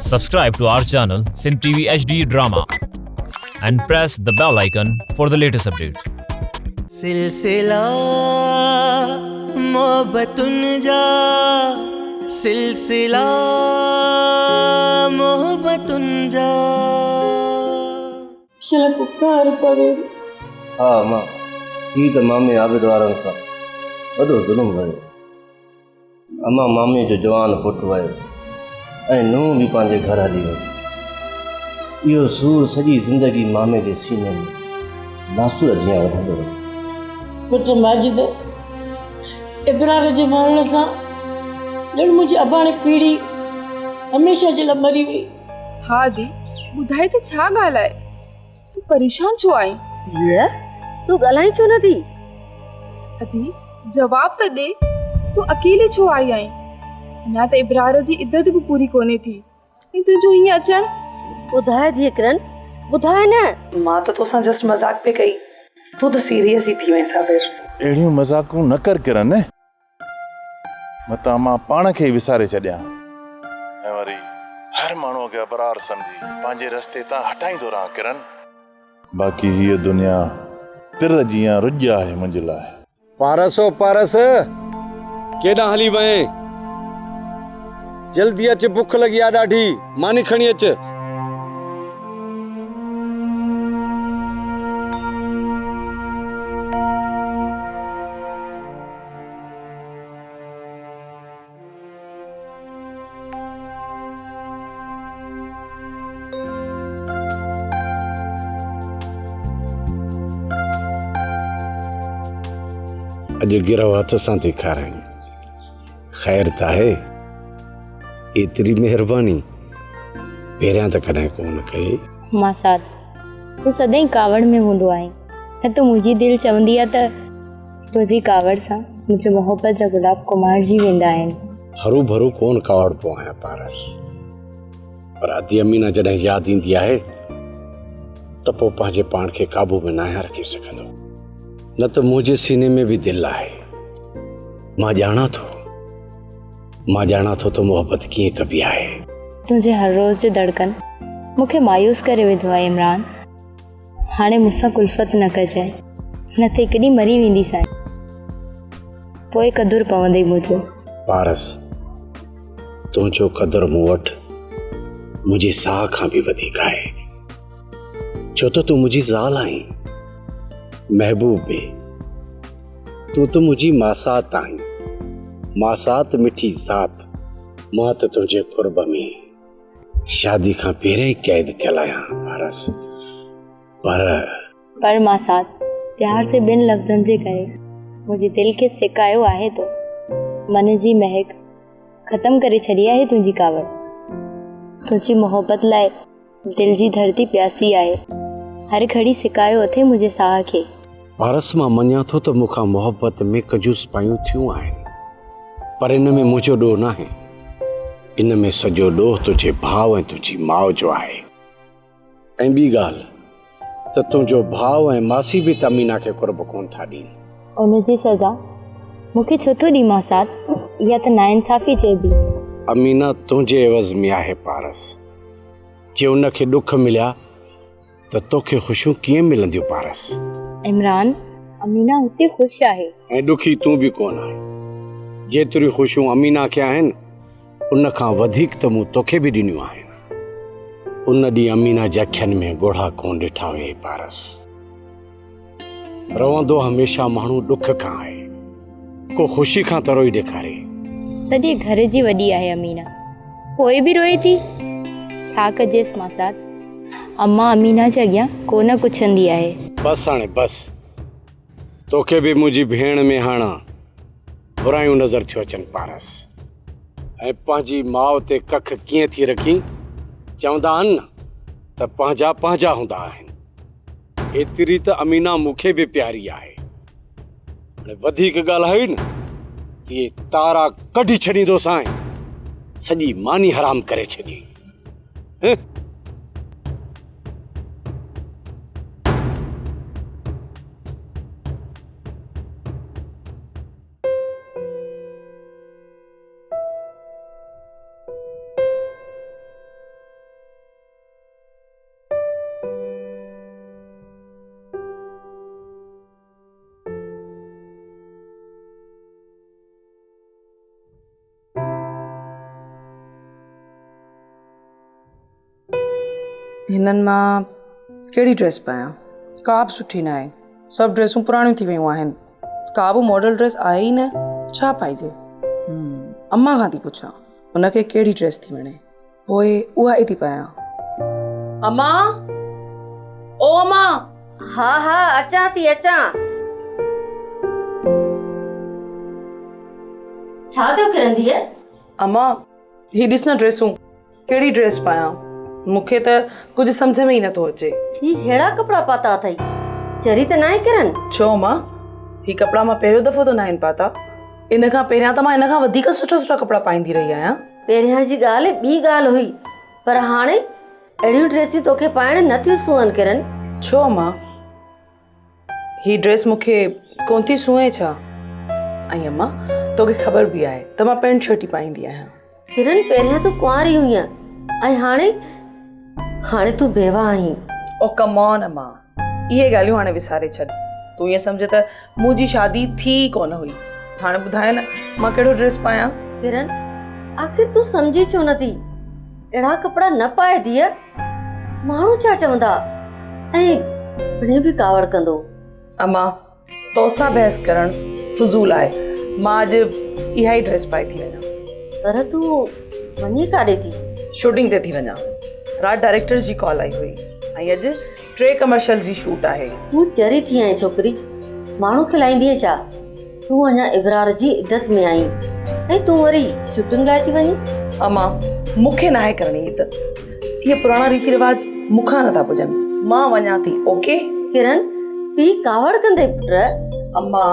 Subscribe to our channel Sindh TV HD Drama and press the bell icon for the latest updates. सिलसिला मोहब्बतुन जा सिलसिला मोहब्बतुन जा चल पुकार पवे हाँ मां थी त मामे आबिद वारनि सां वॾो ज़ुल्म कयो। अमा मामे जो जवान पुटु वियो ऐं नुंहुं बि पंहिंजे घर हली वई। इहो सूर सॼी ज़िंदगी मामे जे सीने में नासूर जीअं वधंदो रहियो। पुट माजिद इब्रार जे मरण सां ॼण मुंहिंजी अबाणी पीढ़ी हमेशह जे लाइ मरी वई। हाँ दी ॿुधाए त छा ॻाल्हि आहे, तूं परेशान छो आई? ये तू ॻाल्हाई छो नथी? अदी जवाब त ॾे, तूं अकेले छो आई आहीं? अञा त इब्रार जी इद्दत बि पूरी कोन्हे थी ऐं तुंहिंजो हीअं अचणु। ॿुधाए धीअ किरण ॿुधाए न। मां त तोसां जस्ट मज़ाक पे कई, तू तो सीरियस ही थी वहीं साबिर। अहिड़ियूं मज़ाकूं न कर किरण, मतां मां पाण खे विसारे छॾियां ऐं वरी हर माण्हूअ खे अबरार सम्झी पंहिंजे रस्ते तां हटाईंदो रहां किरण। बाक़ी हीअ दुनिया तिर जीअं रुॼ आहे मुंहिंजे लाइ। पारस ओ पारस केॾां हली वएं? जल्दी अच, बुख लगी आहे ॾाढी, मानी खणी अच। अॼु गिरव हथ सां थी खाराई, ख़ैर त आहे। एतिरी महिरबानी पहिरियां त कॾहिं कोन कई। मां साथ तूं सदाईं कावड़ में हूंदो आहे, न त मुंहिंजी दिलि चवंदी आहे त तुंहिंजी कावड़ सां मुंहिंजे मोहब्बत जा गुलाब कुमारजी वेंदा आहिनि। हरू भरू कोन कावड़ पियो आहियां पारस, पर अदी अमीना जॾहिं यादि ईंदी आहे त पोइ पंहिंजे पाण खे काबू में न आहियां रखी सघंदो। न त मुंहिंजे सीने में बि दिलि आहे। मां ॼाणा थो त मोहब्बत कीअं कबी आहे। तुंहिंजे हर रोज़ जो धड़कन मूंखे मायूस करे विधो आहे इमरान। हाणे मूंसां कुल्फ़त न कजांइ, न त हिकु ॾींहुं मरी वेंदी सां, पोइ क़दुरु पवंदई मुंहिंजो। पारस तुंहिंजो क़दुरु मूं वटि मुंहिंजे साह खां बि वधीक आहे, छो त तूं मुंहिंजी ज़ाल आहीं, महबूब में तूं त मुंहिंजी मासात आहीं, मासात मिठी ज़ात। मां त तुंहिंजे क़ुर्ब में शादी खां पहिरियों ई क़ैद थियल आहियां पारस, पर मासात प्यार से ॿिनि लफ़्ज़नि जे करे मुंहिंजे दिलि खे सिकायो आहे तो मन जी महक ख़तमु करे छॾी आहे तुंहिंजी कावड़। तुंहिंजी मोहब्बत लाइ दिलि जी धरती प्यासी आहे, हर घड़ी सिकायो अथई मुंहिंजे साह खे। पारस मां मञां थो त मूंखां मोहब्बत में कजूस पायूं थियूं आहिनि, पर इन में मुंहिंजो ॾोह न आहे। इन में सॼो ॾोह तुंहिंजे भाउ ऐं तुंहिंजी माउ जो आहे। ऐं ॿी ॻाल्हि त तुंहिंजो भाउ ऐं मासी बि त अमीना खे कुर्ब कोन था ॾियनि। उनजी सज़ा मूंखे छो थो ॾी मासात? इहा त नाइंसाफ़ी चइबी। अमीना तुंहिंजे एवज़ में आहे पारस। जे उनखे ॾुख मिलिया त तोखे ख़ुशियूं कीअं मिलंदियूं पारस? इमरान अमीना हुते ख़ुशि आहे ऐं ॾुखी तूं बि कोन आहे। जेतिरियूं ख़ुशियूं अमीना खे आहिनि उन खां वधीक त मूं तोखे बि ॾिनियूं आहिनि। उन ॾींहुं अमीना जे अखियुनि में ॻोढ़ा कोन ॾिठा हुए पारस। रहंदो हमेशह माण्हू ॾुख खां आहे, को ख़ुशी खां त रोई ॾेखारे। सॼे घर जी वॾी आहे अमीना, पोइ बि रोए थी। छा कजेसि मासात, अम्मा अमीना जे अॻियां कोन कुछंदी आहे। बसि हाणे बसि, तोखे बि मुंहिंजी भेण में हाणा बुरायूं नज़र थियूं अचनि पारस। ऐं पंहिंजी माउ ते कख कीअं थी रखी? चवंदा आहिनि न त पंहिंजा पंहिंजा हूंदा आहिनि। एतिरी त अमीना मूंखे बि प्यारी आहे। हाणे वधीक ॻाल्हाई न इहे तारा कढी छॾींदोसांइ, सॼी मानी हराम करे छॾी। हिननि मां कहिड़ी ड्रेस पायां? का बि सुठी न आहे, सभु ड्रेसूं पुराणियूं थी वियूं आहिनि, का बि मॉडल ड्रेस आहे ई न, छा पाइजे? अम्मा खां थी पुछां हुनखे कहिड़ी ड्रेस थी वणे, पोइ उहा ई थी पायां। अम्मा, ओ अम्मा। हा हा अचां थी अचां। छा थियो किरन धीअ? अम्मा ही ॾिस न ड्रेसूं, कहिड़ी ड्रेस पायां? मूंखे त कुझु सम्झ में ई नथो अचे। ही हेड़ा कपिड़ा पाता अथई, चरी त न आहे किरन? छो मां, ही कपिड़ा मां पहिरियों दफ़ो त न आहिनि पाता, इन खां पहिरियां त मां इन खां वधीक सुठा सुठा कपिड़ा पाईंदी रही आहियां। पहिरियां जी ॻाल्हि ॿी ॻाल्हि हुई, पर हाणे अहिड़ियूं ड्रेसियूं तोखे पाइण नथियूं सुहनि किरन। छो मां, ही ड्रेस मूंखे कोन थी सुहे छा? ऐं अम्मा तोखे ख़बर बि आहे त मां पैंट शर्ट ई पाईंदी आहियां। किरन पहिरियां तूं कुंवारी हुईं ऐं हाणे तूं बेवा आहीं। ओ कम ऑन अम्मा, इहे ॻाल्हियूं हाणे विसारे छॾ। तूं ईअं सम्झ त मुंहिंजी शादी थी कोन हुई। हाणे ॿुधाए न मां कहिड़ो ड्रेस पायां? किरन आख़िर तूं सम्झी छो नथी? अहिड़ा कपिड़ा न पाए धीअ, माण्हू छा चवंदा ऐं पिणे बि कावड़ कंदो। अम्मा तोसां बहस करण फज़ूल आहे, मां अॼु इहा ई ड्रेस पाए थी वञां। पर तूं वञी काॾे थी? शूटिंग ते थी वञां, रात डायरेक्टर जी कॉल आई हुई ऐं अॼु 3 कमर्शियल जी शूट आहे। तूं चरी थी आहीं छोकिरी, माण्हू खिलाईंदी छा? तूं अञा इब्रार जी इद्दत में आई ऐं तूं वरी शूटिंग लाइ थी वञी? अम्मा मूंखे न आहे करणी इद्दत, इहे पुराणा रीति रिवाज मूंखां नथा पुॼनि, मां वञा थी। ओके किरन पी कावड़ कंदे पुट। अम्मा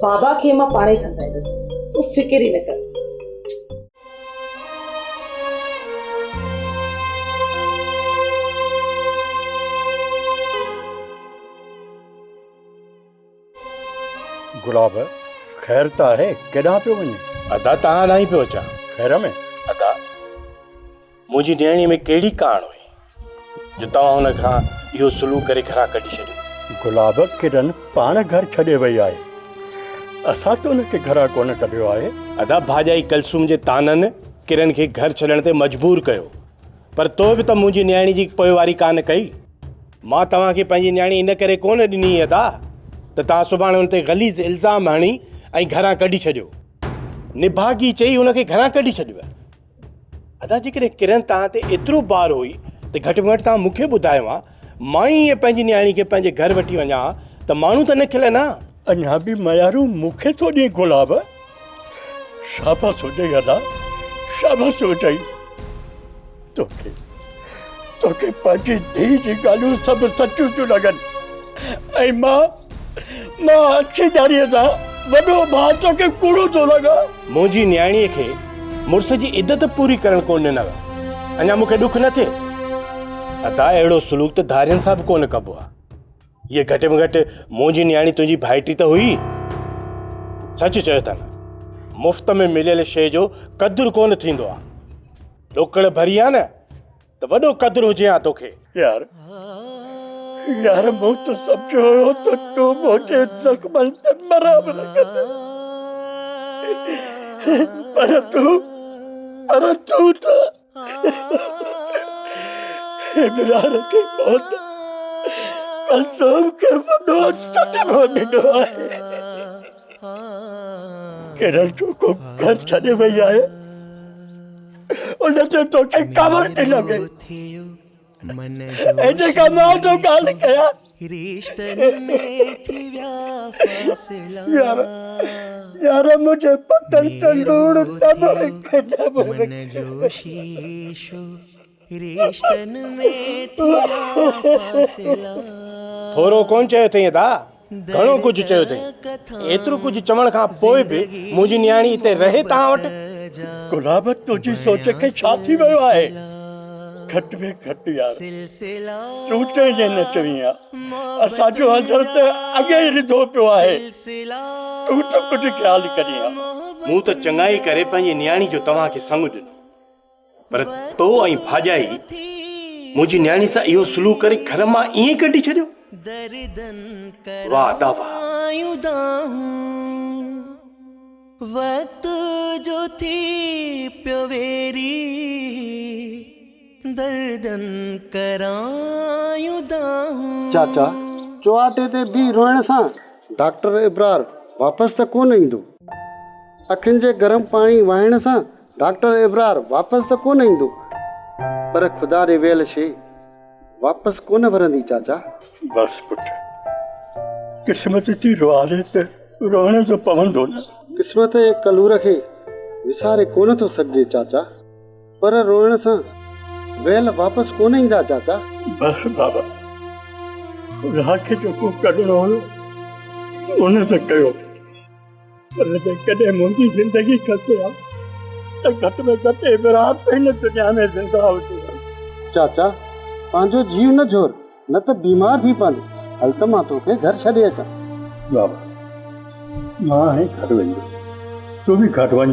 बाबा खे मां पाणे सम्झाईंदसि, तूं फिकिर ई न कर। गुलाब ख़ैर त आहे, केॾांहुं पियो वञे? अदा तव्हां न ई पियो अचां। ख़ैर में? अदा मुंहिंजी न्याणी में कहिड़ी कान हुई जो तव्हां हुन खां इहो सलूक करे घरां कढी छॾियो? गुलाब किरन पाण घर छॾे वई आहे, असां त हुनखे घरां कोन कढियो आहे। अदा भाॼाई कलसूम जे ताननि किरन खे घर छॾण ते मजबूर कयो, पर तो बि त मुंहिंजी न्याणी जी पोइवारी कान कई। मां तव्हांखे पंहिंजी न्याणी इन करे कोन ॾिनी अदा त तव्हां सुभाणे हुन ते ग़लीज़ इल्ज़ाम हणी ऐं घरां कढी छॾियो। निभागी चई हुनखे घरां कढी छॾियो। अदा जेकॾहिं किरन तव्हां ते एतिरो बार हुई त घटि में घटि तव्हां मूंखे ॿुधायो आहे, मां ई ईअं पंहिंजी न्याणी खे पंहिंजे घर वठी वञा त माण्हू त न खिलनि हा। अञा बि मयारू मूंखे थो ॾिए गुलाब। शाबाश हुजे अदा, शाबाश हुजई। तोखे पंहिंजी धीउ जी ॻाल्हियूं सभु सचियूं थियूं लॻनि ऐं मां अछीदारीअ सां वॾो भाउ तोखे कूड़ो थो लॻा। मुंहिंजी न्याणीअ खे मुड़ुस जी इद्दत पूरी करणु कोन ॾिनव, अञा मूंखे ॾुख न थिए? अदा अहिड़ो सलूक त धारियुनि सां बि कोन कबो आहे। इहे घटि में घटि मुंहिंजी न्याणी तुंहिंजी भाइटी त हुई। सच चयो था न, मुफ़्त में मिलियल शइ जो क़दुरु कोन थींदो आहे। ॾोकड़ भरी आहे न त वॾो क़दुरु हुजे हा तोखे। यार मूं त सम्झो हुयो त तूं मुंहिंजे ज़ख्मनि ते मरहम लॻंदे, पर तूं त इब्रार खे मौत, कलसूम खे वॾो सदमो ॾिनो आहे। किरन जो घर छॾे वई आहे, उन ते तोखे कावड़ थी लॻे। जेका मां तो ॻाल्हि कयां, यार मुंहिंजे पतन ते लूण थोरो कोन चयो अथई अदा, घणो कुझु चयो अथई। एतिरो कुझु चवण खां पोइ बि मुंहिंजी न्याणी हिते रहे तव्हां वटि। गुलाब तुंहिंजी सोच खे छा थी वियो आहे? घटि में घटि यार तूं चइजे न चवीं आहे, असांजो हज़र त अॻे ई रिधो पियो आहे। तूं त कुझु ख़्यालु करी आहे। मूं त चङाई करे पंहिंजी न्याणी जो तव्हांखे संग ॾिनो, पर तो ऐं भाॼाई मुंहिंजी न्याणी सां इहो सलूक करे घर मां ईअं कढी छॾियो। वाह दावा। वक्त जो थी प्यो वेरी दर्दन करायूं दाहूं चाचा चौआटे ते भी रोइण सां डॉक्टर इब्रार वापसि त कोन ईंदो। अखियुनि जे गरम पाणी वाइण सां डॉक्टर इब्रार वापसि त कोन ईंदो। पर ख़ुदा ॾे वेल शइ वापसि कोन वरंदी चाचा। बस पुट किस्मत जी रुआरे ते रोइण जो पवंदो न। किस्मत जे कलूर खे विसारे कोन थो सघिजे चाचा, पर रोइण सां वेल वापसि कोन ईंदा चाचा। बस बाबा ख़ुदा खे जेको कढणो हुयो उन ते कयो, पर कॾहिं मुंहिंजी ज़िंदगी खसे आहे त घटि में घटि इब्रार त हिन दुनिया में ज़िंदा हुजे। चाचा पंहिंजो जीव न जोर, न त बीमार थी पवंदी। हल त मां तोखे घर छॾे अचां। बाबा मां हाणे घर वेंदुसि, तूं बि घर वञ।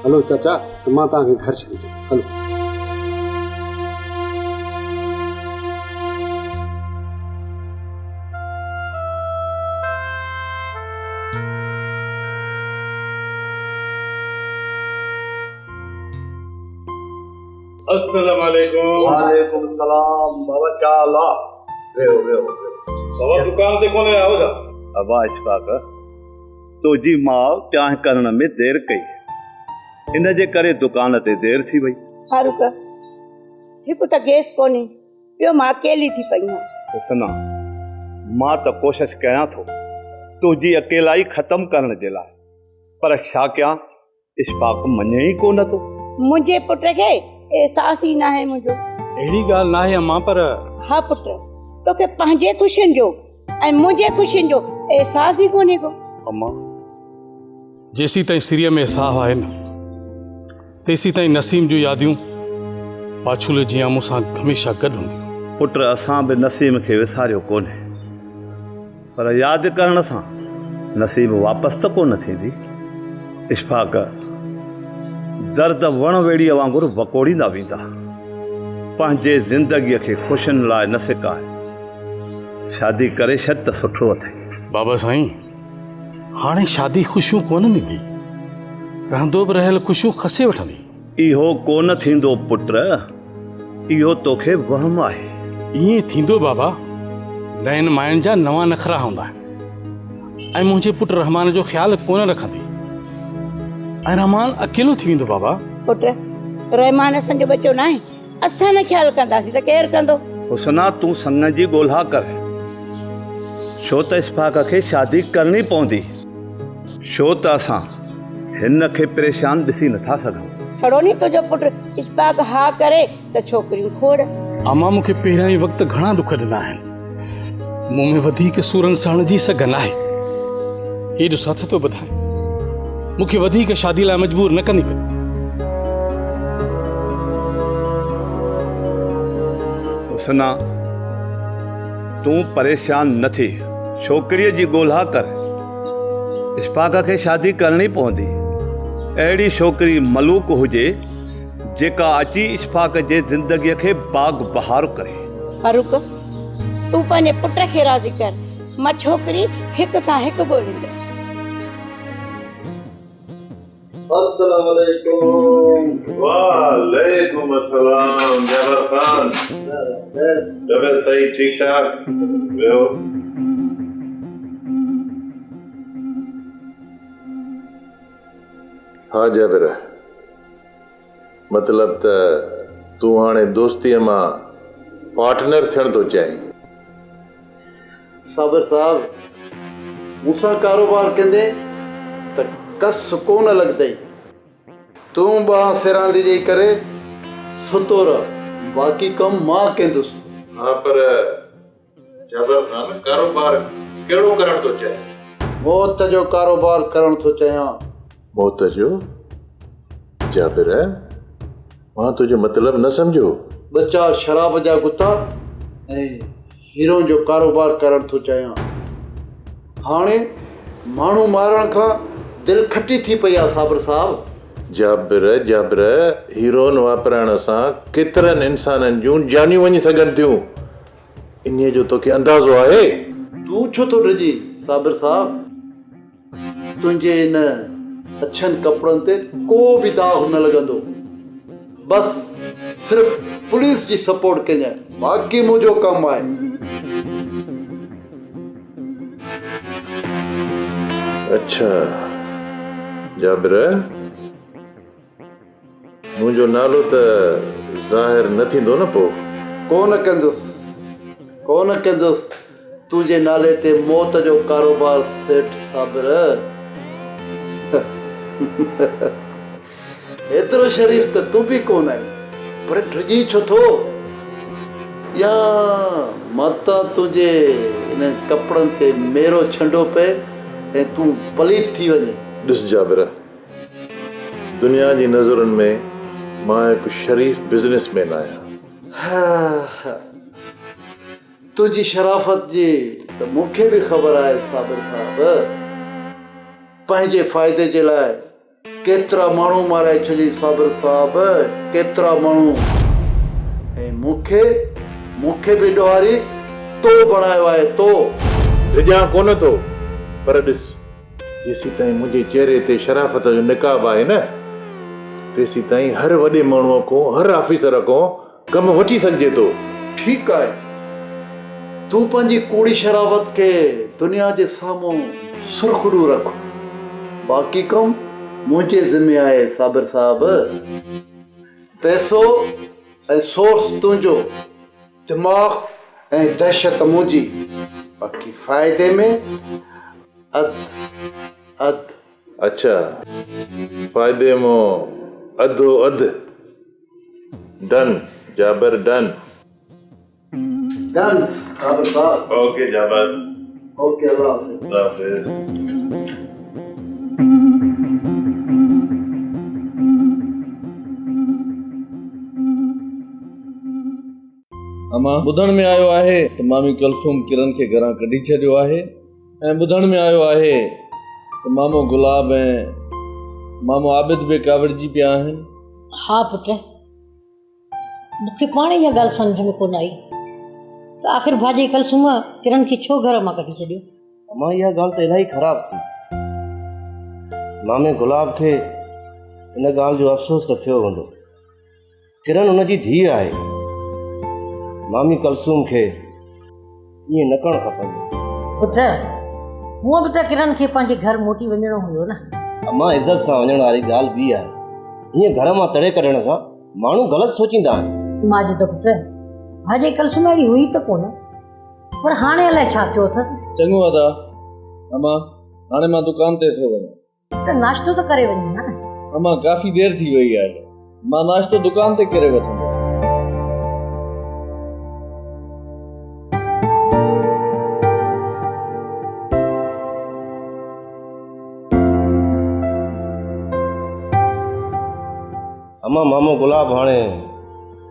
हलो चाचा त मां तव्हांखे घर छॾे अचां। हलो अस्सलाम वालेकुम। वालेकुम सलाम। बाबा क्या हाल आहे? वेहो बाबा दुकान ते कोने आओ जा। अबा इशफाक तुंहिंजी माउ चांहि करण में देर कई, इन जे करे दुकान ते देर थी वई। फारूक हिकु त गैस कोन्हे, ॿियो मां अकेली थी पई आहियां। हुसना मां त कोशिश कयां थो तुंहिंजी अकेलाई ख़त्म करण जे लाइ, पर छा कयां इशफाक मञे ई कोन थो। मुंहिंजे पुट खे एहसास ई न आहे मुंहिंजो। अहिड़ी ॻाल्हि न आहे अम्मा, पर हा पुट तोखे पंहिंजे ख़ुशियुनि जो ऐं मुंहिंजे ख़ुशियुनि जो एहसास ई कोन्हे को। अम्मा जेसी ताईं सिरीअ में साहु आहे न तेसी ताईं नसीम जूं यादियूं पाछुले जीअं मूंसां हमेशह गॾु हूंदियूं। पुट असां बि नसीम खे विसारियो कोन्हे, पर यादि करण सां नसीब वापसि त कोन थींदी। इशफाक दर्द वण वेड़ीअ वांगुरु वकोड़ींदा वेंदा। पंहिंजे ज़िंदगीअ खे ख़ुशियुनि लाइ न सिकाए, शादी करे छॾ त सुठो अथई। बाबा साईं हाणे शादी ख़ुशियूं कोन ॾींदी, रहंदो बि रहियल ख़ुशियूं खसे वठंदी। इहो कोन थींदो पुट, इहो तोखे वहम आहे। ईअं थींदो बाबा, नयनि मायुनि जा नवां नखरा हूंदा आहिनि ऐं मुंहिंजे पुटु रहमान जो ख़्यालु कोन रखंदी ऐं रहमान अकेलो थी वेंदो। बाबा पुट रहमान असांजो बच्चो न आहे, असां न ख़्यालु कंदासीं त केरु कंदो। हुसना तूं संग जी ॻोल्हा कर, छो त इशफाक खे शादी करणी पवंदी, छो त असां हिन खे परेशान ॾिसी नथा सघूं। छड़ो नी तुंहिंजो पुटु इशफाक हा करे त छोकिरियूं खोड़। अम्मा मूंखे पहिरियां ई वक़्तु घणा दुख ॾिना आहिनि, मूं में वधीक सूरनि साण जी सघन आहे। हेॾो साथ थो ॿुधाए, मूंखे वधीक शादी लाइ मजबूर न कंदी। हुसना तूं परेशान न थी, छोकिरीअ जी ॻोल्हा कर। इशफाक खे शादी करणी पवंदी, अहिड़ी छोकिरी मलूक हुजे जेका अची इशफाक जे ज़िंदगीअ खे बाग बहार करे। फारूक तूं पंहिंजे पुट खे राज़ी कर, मां छोकिरी हिक खां हिकु ॻोल्हींदसि। अस्सलाम वालेकुम। वालेकुम अस्सलाम। जबर खान जबर सही ठीक ठाक वेहो। हाँ जबर, मतलब त तू हाणे दोस्तीअ मां पार्टनर थियण थो चाहीं? साबिर साहब मूंसां कारोबार कंदे त कस कोन लॻंदई। तूं बांह सिरांदी ॾेई करे सुतो रह, बाक़ी कम मां कंदुसि। हाँ पर जबर खान कारोबार कहिड़ो करण थो चाहे? मौत जो कारोबार करण थो चाहियां। मौत जो? जाबिर मां तुंहिंजो मतिलब न सम्झो। ॿ चार शराब जा गुत्था ऐं हीरो जो कारोबार करण थो चाहियां। हाणे माण्हू मारण खां दिलि खटी थी पई आहे साबिर साहब। जाबिर हीरोन वापराइण सां केतिरनि इंसाननि जूं जानियूं वञी सघनि थियूं, इन जो तोखे अंदाज़ो आहे? तूं छो थो डिॼी साबिर साहब? तुंहिंजे इन अछनि कपिड़नि ते को बि दाग न लॻंदो। बस सिर्फ़ पुलिस जी सपोर्ट कजां, बाक़ी मुंहिंजो कमु आहे। अच्छा जाबिर, मुंहिंजो नालो त ज़ाहिर न थींदो न पोइ? कोन कंदुसि तुंहिंजे नाले ते मौत जो कारोबार सेठ साबिर। एतिरो शरीफ़ त तूं बि कोन आहीं, पर डिॼी छो थो? या माता तुंहिंजे इन कपिड़नि ते मेरो छंडो पए ऐं तूं पलीत थी वञे? ॾिस जाबिर, दुनिया जी नज़रुनि में मां हिकु शरीफ़ बिज़नेसमैन आहियां। तुंहिंजी शराफ़त जी त मूंखे बि ख़बर आहे साबिर साहब। पंहिंजे फ़ाइदे जे लाइ केतिरा माण्हू माराए छॾी साबिर साहब, केतिरा माण्हू। ऐं मूंखे बि ॾोहारी तो बणायो आहे, तो रिॼां कोन थो, पर ॾिस, जेसीं ताईं मुंहिंजे चहिरे ते शराफ़त जो निकाब आहे न, तेसीं ताईं हर वॾे माण्हूअ खां, हर ऑफिसर खां कमु वठी सघिजे थो। ठीकु आहे, तूं पंहिंजी कूड़ी शराफ़त खे दुनिया जे साम्हूं सुरखड़ू रख, बाक़ी कमु मुंहिंजे ज़िम्मे आहे साबिर साहब। पैसो ऐं सोर्स तुंहिंजो, दिमाग़ ऐं दहशत मुंहिंजी, बाक़ी फ़ाइदे में अध। अच्छा, फ़ाइदे मां अधो अधु। डन जाबिर, डन साबिर साहब। ओके जाबिर, ओके, अल्लाह हाफ़िज़। अमां, ॿुधण में आयो आहे त मामी कलसूम किरण खे घरां कढी छॾियो आहे, ऐं ॿुधण में आयो आहे त मामो गुलाब ऐं मामो आबिद बि कावड़जी पिया आहिनि। हा पुट, मूंखे पाण इहा ॻाल्हि सम्झ में कोन आई त आख़िर भाॼी कलसूम किरण खे छो घर मां कढी छॾियो। अमां, इहा ॻाल्हि त इलाही ख़राबु थी। मामे गुलाब खे इन ॻाल्हि जो अफ़सोस त थियो हूंदो। किरण हुनजी धीउ आहे। मामी कलसूम खे ईअं न करणु खपंदो। पुट, हूअं बि त किरण खे पंहिंजे घर मोटी वञिणो हुयो न। अमां, इज़त सां वञण वारी ॻाल्हि ॿी आहे। हीअं घर मां तड़े कढण सां माण्हू ग़लति सोचींदा आहिनि। माजिद पुट, भाॼी कलसूम अहिड़ी हुई त कोन, पर हाणे अलाए छा थियो अथसि। चङो अदा, अमां हाणे मां दुकान ते थो वञां। त नाश्तो त करे वञी हा न। अमां, काफ़ी देरि थी वई आहे, मां नाश्तो दुकान ते करे वठंदो। अमां, मामो गुलाब हाणे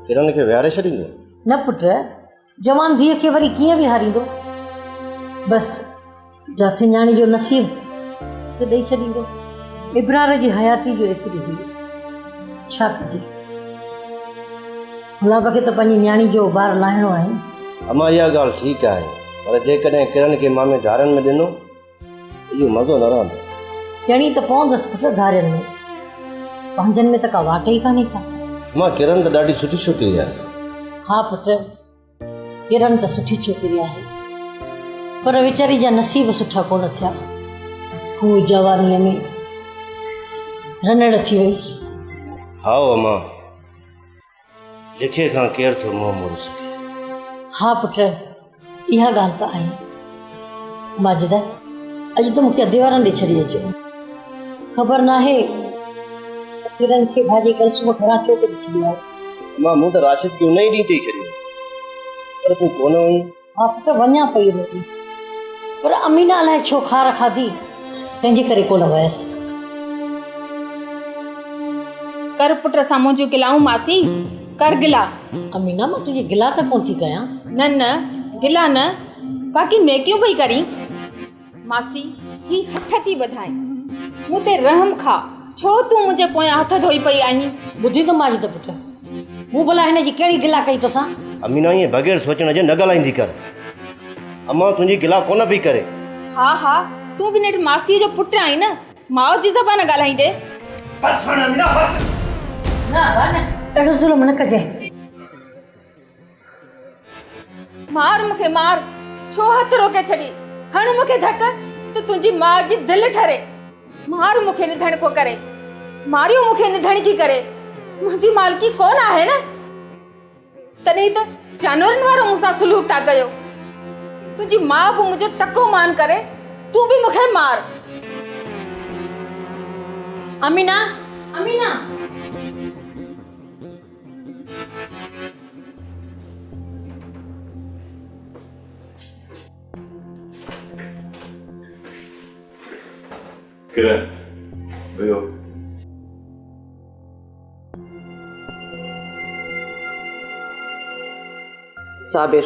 किरण खे विहारे छॾींदो? न पुट, जवान धीअ खे वरी कीअं विहारींदो? बसि जाथे न्याणी जो नसीब त ॾेई छॾींदो। इब्रार जी हयाती जो एतिरी हुई, छा कजे? गुलाब खे त पंहिंजी न्याणी जो ॿार लाहिणो आहे न। अमां, इहा ॻाल्हि ठीकु आहे, पर जेकॾहिं किरण खे मामे धारनि में ॾिनो, इहो मज़ो न रहंदो। ॼणी त पवंदसि पुट धारियुनि में, पंहिंजनि में त का वाट ई कान्हे का। मां किरण त ॾाढी सुठी छोकिरी आहे। हा पुट, किरण त सुठी छोकिरी आहे, पर वीचारी जा नसीब सुठा कोन थिया। हू जवानीअ में रनड़ थी वई। हा अमां, लिखे खां केरु थो मुंहुं मोड़े सघे। हा पुट, इहा ॻाल्हि त आहे। माजिद, अॼु त मूंखे अधे वारनि ॾेई छॾी अचो। ख़बर नाहे किरण खे भाॼी कलसूम घरां छो कढी छॾियो आहे। मां मूं त राशिद खे उन ई ॾींहुं ॾेई छॾियो, पर तूं कोन वई। हा पुट, वञा पई उन ॾींहुं, पर अमीना अलाए छो खार खाधी, तंहिंजे करे कोन वयसि। कर पुट साम्हूं जूं गिलाऊं मासी, कर गिला। अमीना, मां तुंहिंजी गिला त कोन थी कयां। न गिला न, बाक़ी नेकियूं पई करी। मासी, ही हथ थी ॿधाए, मूं ते रहम खा। छो तूं मुंहिंजे पोयां हथ धोई पई आहीं? ॿुधी त माजिद पुट, मूं भला हिन जी कहिड़ी गिला कई तोसां? अमीना, ईअं बग़ैर सोचण जे न ॻाल्हाईंदी कर। अमां तुंहिंजी गिला कोन पई करे। हा, तूं बि नेठि मासीअ जो पुटु आहीं न, माउ जी ज़बान ॻाल्हाईंदे। बस अमीना, बस। न अहिड़ो ज़ुल्म न कजे। मार मूंखे मार, छो हथ रोके छॾी? हण मूंखे धक त तुंहिंजी माउ जी दिलि ठरे। मार मूंखे निधण को करे, मारियो मूंखे निधण की करे। मुंहिंजी मालकी कोन आहे न, तॾहिं त जानवरनि वारो मूंसां सुलूक था कयो। तुंहिंजी माउ बि मुंहिंजो टको मान करे, तूं बि मूंखे मार। अमीना, अमीना, किरण वियो। साबिर,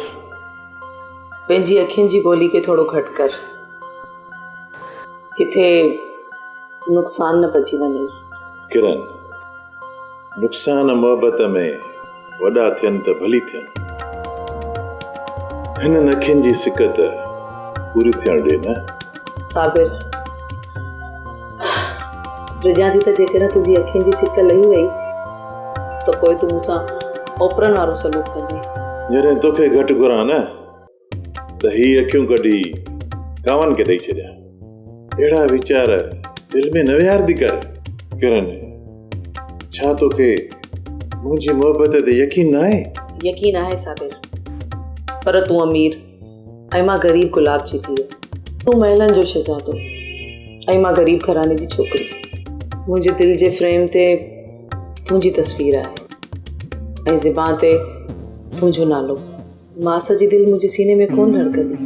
पंहिंजी अखियुनि जी ॿोली खे थोरो घटि कर, किथे नुक़सान न पइजी वञे। किरण, नुक़सान मोहबत में वॾा थियनि त भली थियनि, हिननि अखियुनि जी सिकत पूरी थियण ॾे न। साबिर, रिझां थी त जेकॾहिं तुंहिंजी अखियुनि जी सिक लही वई त पोइ तूं मूंसां ओपरनि वारो सलूक कंदे। जॾहिं तोखे घटि घुरां न त ही अखियूं कढी कावन खे ॾेई छॾिया। अहिड़ा वीचार दिलि में न विहारदी कर। किरण, छा तोखे मुंहिंजी मोहबत ते यकीन न आहे? यकीन आहे साबिर, पर तूं अमीर ऐं मां ग़रीब गुलाब जी धीउ। तूं महलनि जो शहज़ादो ऐं मां ग़रीब घराने जी छोकिरी। मुंहिंजे दिलि जे फ्रेम ते तुंहिंजी तस्वीर आहे ऐं ज़बान ते तुंहिंजो नालो। मां सॼी दिलि मुंहिंजे सीने में कोन धड़कंदी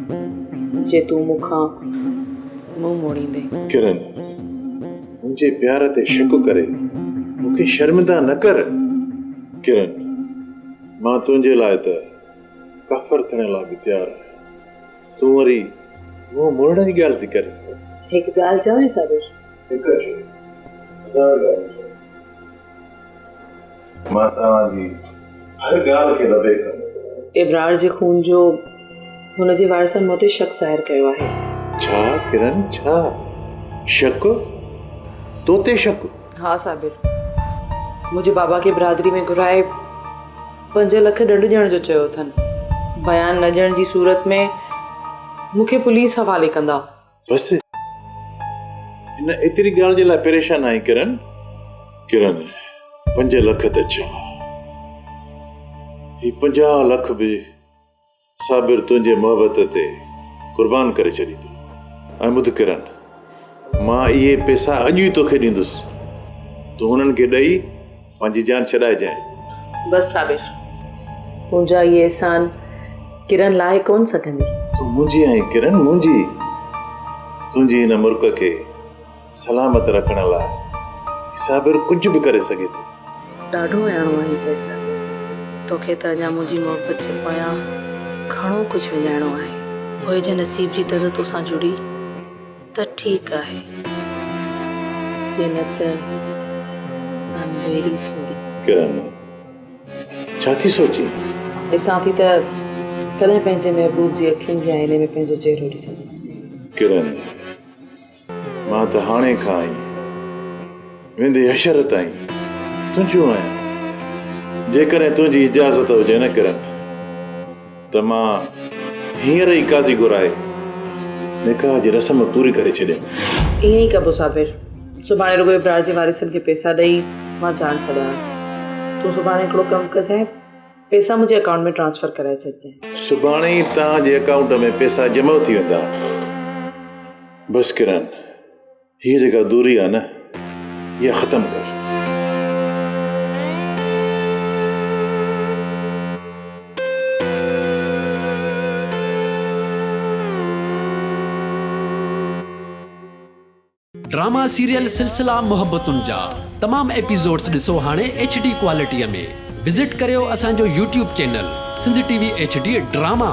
जे तूं मूंखां मुंहुं मोड़ींदे। किरण, मुंहिंजे प्यार ते शक करे मूंखे शर्मिंदा न कर। किरण, मां तुंहिंजे लाइ त कफर थियण लाइ बि तयारु आहियां। तूं वरी मुंहुं मोड़ण जी ॻाल्हि थी करे। हिकु ॻाल्हि चवां साबिर? हिकु छो, हज़ार ॻाल्हियूं छो। मां तव्हांजी हर ॻाल्हि खे लबे कंदो। इब्रार जे खून जो हुनजे वारसनि मूं ते शक ज़ाहिर कयो आहे। छा किरण, छा शक? तो ते शक? हा साबिर, मुंहिंजे बाबा खे बिरादरी में घुराए 5 लख ॾंड ॾियण जो चयो अथनि। बयान न ॾियण जी सूरत में मूंखे पुलिस हवाले कंदा। बसि इन एतिरी ॻाल्हि जे लाइ परेशान आई किरण? किरण, 5 लख त छा, ही 50 लख बि साबिर तुंहिंजे मोहबत ते कुर्बान करे छॾींदो। ऐं ॿुध किरण, मां इहे पैसा अॼु ई तोखे ॾींदुसि। तूं हुननि खे ॾेई पंहिंजी जान छॾाइजांइ। बसि साबिर, तुंहिंजा इहे एहसान किरण लाहे कोन सघंदी। तूं मुंहिंजी आहीं किरण, मुंहिंजी। तुंहिंजी हिन मुल्क खे सलामत रखण लाइ साबिर कुझु बि करे सघे थो। ॾाढो वियाणो आहे सेठ साबिर, तोखे त अञा मुंहिंजी मोहबत जे पोयां घणो कुझु विञाइणो आहे। पोइ जे नसीब जी तंद तोसां जुड़ी त ठीकु आहे, जे न त I'm very sorry। किरण, छा थी सोची? ॾिसां थी त कॾहिं पंहिंजे महबूब जी अखियुनि जे आईने में पंहिंजो चहिरो ॾिसंदसि। किरण, मां त हाणे खां ई वेंदे हशर ताईं तुंहिंजो आहियां। जेकॾहिं तुंहिंजी इजाज़त हुजे न किरण, त मां हींअर ई काज़ी घुराए निकाह जी रस्म पूरी करे छॾियमि। ईअं ई कबो साबिर, सुभाणे रुॻो इब्रार जे वारिसनि खे पैसा ॾेई मां जान छॾियां। तूं सुभाणे हिकिड़ो कमु कजांइ, पैसा मुंहिंजे अकाउंट में ट्रांसफर कराए छॾिजांइ। सुभाणे ई तव्हांजे अकाउंट में पैसा जमा थी वेंदा। बसि किरण, हीअ जेका दूरी आहे न, इहा ख़तमु कर। ड्रामा सीरियल सिलसिला मोहब्बतुनि जा तमाम एपिसोड्स ॾिसो हाणे HD क्वालिटीअ में। विज़िट करियो असांजो YouTube channel Sindh TV HD drama.